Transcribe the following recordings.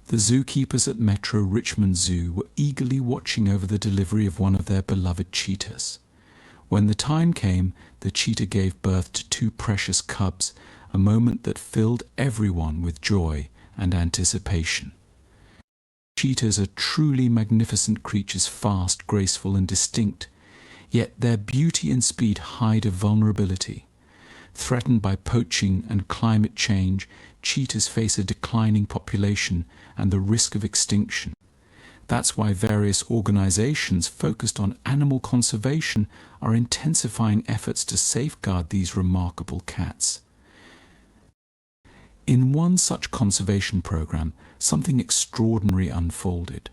The zookeepers at Metro Richmond Zoo were eagerly watching over the delivery of one of their beloved cheetahs. When the time came, the cheetah gave birth to two precious cubs, a moment that filled everyone with joy and anticipation. Cheetahs are truly magnificent creatures, fast, graceful, and distinct, yet their beauty and speed hide a vulnerability. Threatened by poaching and climate change, cheetahs face a declining population and the risk of extinction. That's why various organizations focused on animal conservation are intensifying efforts to safeguard these remarkable cats. In one such conservation program, something extraordinary unfolded.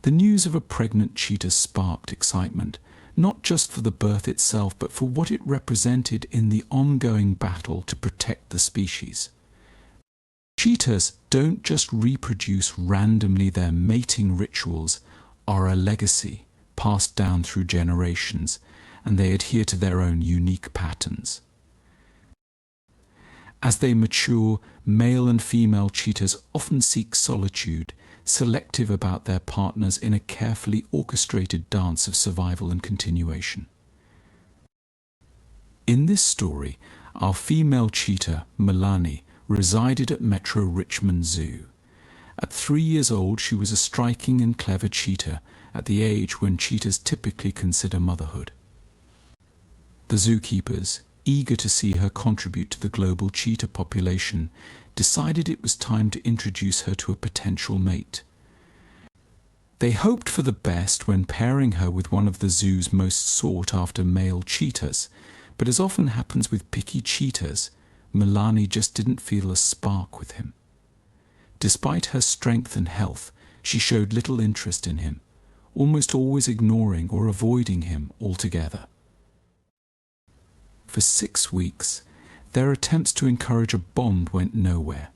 The news of a pregnant cheetah sparked excitement, not just for the birth itself, but for what it represented in the ongoing battle to protect the species. Cheetahs don't just reproduce randomly, their mating rituals are a legacy passed down through generations, and they adhere to their own unique patterns. As they mature, male and female cheetahs often seek solitude, selective about their partners in a carefully orchestrated dance of survival and continuation. In this story, our female cheetah, Milani, resided at Metro Richmond Zoo. At 3 years old, she was a striking and clever cheetah, at the age when cheetahs typically consider motherhood. The zookeepers, eager to see her contribute to the global cheetah population, decided it was time to introduce her to a potential mate. They hoped for the best when pairing her with one of the zoo's most sought-after male cheetahs, but as often happens with picky cheetahs, Milani just didn't feel a spark with him. Despite her strength and health, she showed little interest in him, almost always ignoring or avoiding him altogether. For 6 weeks, their attempts to encourage a bond went nowhere,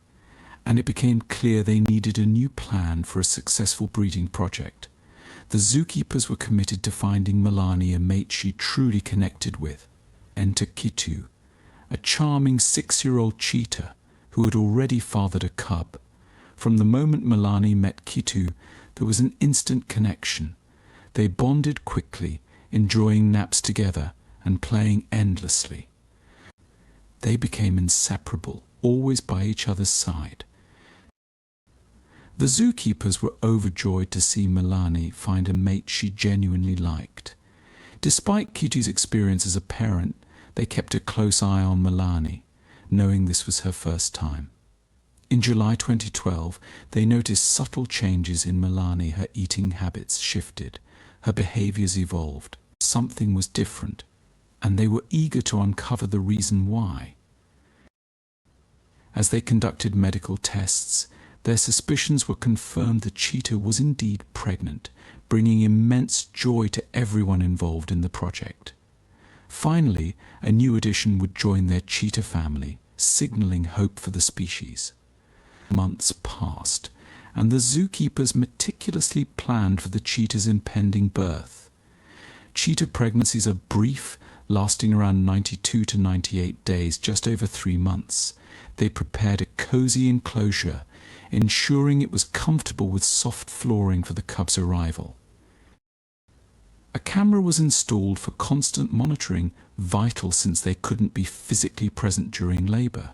and it became clear they needed a new plan for a successful breeding project. The zookeepers were committed to finding Milani a mate she truly connected with. Enter Cheetah, a charming 6-year-old cheetah who had already fathered a cub. From the moment Milani met Cheetah, there was an instant connection. They bonded quickly, enjoying naps together and playing endlessly. They became inseparable, always by each other's side. The zookeepers were overjoyed to see Milani find a mate she genuinely liked. Despite Cheetah's experience as a parent, they kept a close eye on Milani, knowing this was her first time. In July 2012, they noticed subtle changes in Milani. Her eating habits shifted, her behaviors evolved. Something was different, and they were eager to uncover the reason why. As they conducted medical tests, their suspicions were confirmed. The cheetah was indeed pregnant, bringing immense joy to everyone involved in the project. Finally, a new addition would join their cheetah family, signaling hope for the species. Months passed, and the zookeepers meticulously planned for the cheetah's impending birth. Cheetah pregnancies are brief, lasting around 92 to 98 days, just over 3 months. They prepared a cozy enclosure, ensuring it was comfortable with soft flooring for the cub's arrival. A camera was installed for constant monitoring, vital since they couldn't be physically present during labor.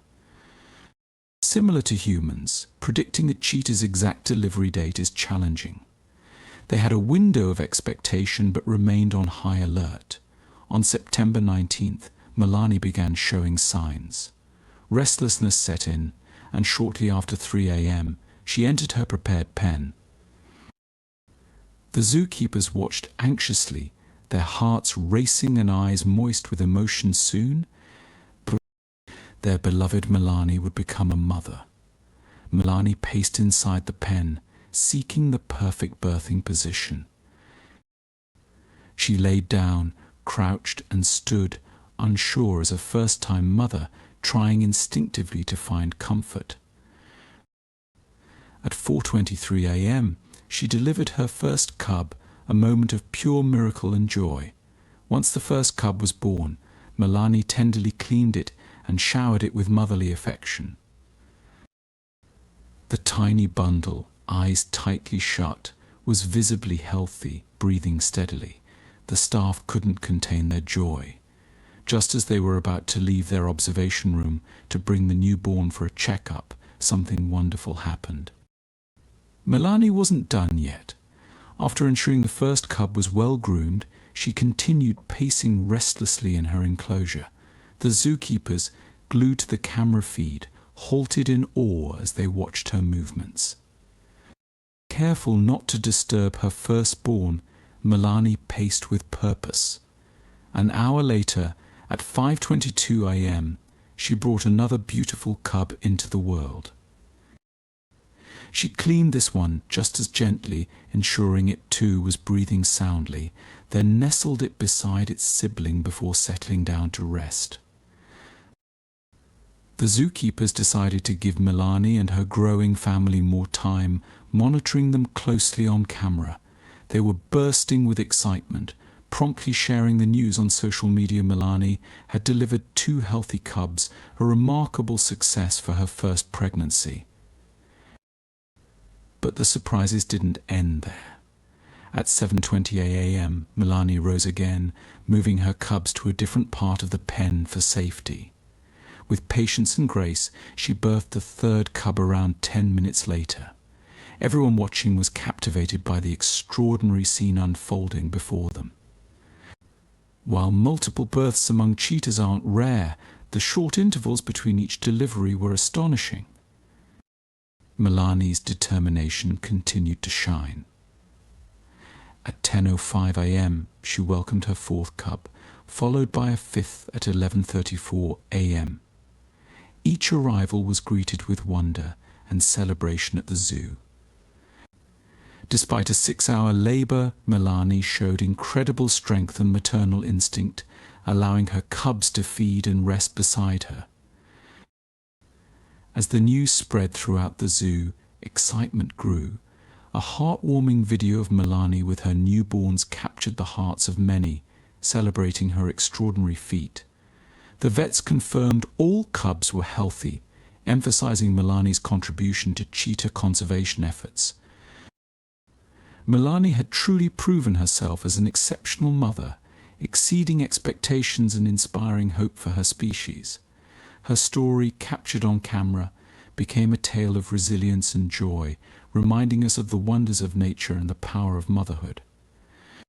Similar to humans, predicting a cheetah's exact delivery date is challenging. They had a window of expectation but remained on high alert. On September 19th, Milani began showing signs. Restlessness set in, and shortly after 3 a.m., she entered her prepared pen. The zookeepers watched anxiously, their hearts racing and eyes moist with emotion. Soon, their beloved Milani would become a mother. Milani paced inside the pen, seeking the perfect birthing position. She laid down, crouched and stood, unsure as a first-time mother, trying instinctively to find comfort. At 4:23 a.m., she delivered her first cub, a moment of pure miracle and joy. Once the first cub was born, Milani tenderly cleaned it and showered it with motherly affection. The tiny bundle, eyes tightly shut, was visibly healthy, breathing steadily. The staff couldn't contain their joy. Just as they were about to leave their observation room to bring the newborn for a checkup, something wonderful happened. Milani wasn't done yet. After ensuring the first cub was well groomed, she continued pacing restlessly in her enclosure. The zookeepers, glued to the camera feed, halted in awe as they watched her movements. Careful not to disturb her firstborn, Milani paced with purpose. An hour later, at 5:22 a.m., she brought another beautiful cub into the world. She cleaned this one just as gently, ensuring it too was breathing soundly, then nestled it beside its sibling before settling down to rest. The zookeepers decided to give Milani and her growing family more time, monitoring them closely on camera. They were bursting with excitement, promptly sharing the news on social media. Milani had delivered 2 healthy cubs, a remarkable success for her first pregnancy. But the surprises didn't end there. At 7:20 a.m., Milani rose again, moving her cubs to a different part of the pen for safety. With patience and grace, she birthed the 3rd cub around 10 minutes later. Everyone watching was captivated by the extraordinary scene unfolding before them. While multiple births among cheetahs aren't rare, the short intervals between each delivery were astonishing. Milani's determination continued to shine. At 10:05 a.m., she welcomed her 4th cub, followed by a 5th at 11:34 a.m. Each arrival was greeted with wonder and celebration at the zoo. Despite a 6-hour labor, Milani showed incredible strength and maternal instinct, allowing her cubs to feed and rest beside her. As the news spread throughout the zoo, excitement grew. A heartwarming video of Milani with her newborns captured the hearts of many, celebrating her extraordinary feat. The vets confirmed all cubs were healthy, emphasizing Milani's contribution to cheetah conservation efforts. Milani had truly proven herself as an exceptional mother, exceeding expectations and inspiring hope for her species. Her story, captured on camera, became a tale of resilience and joy, reminding us of the wonders of nature and the power of motherhood.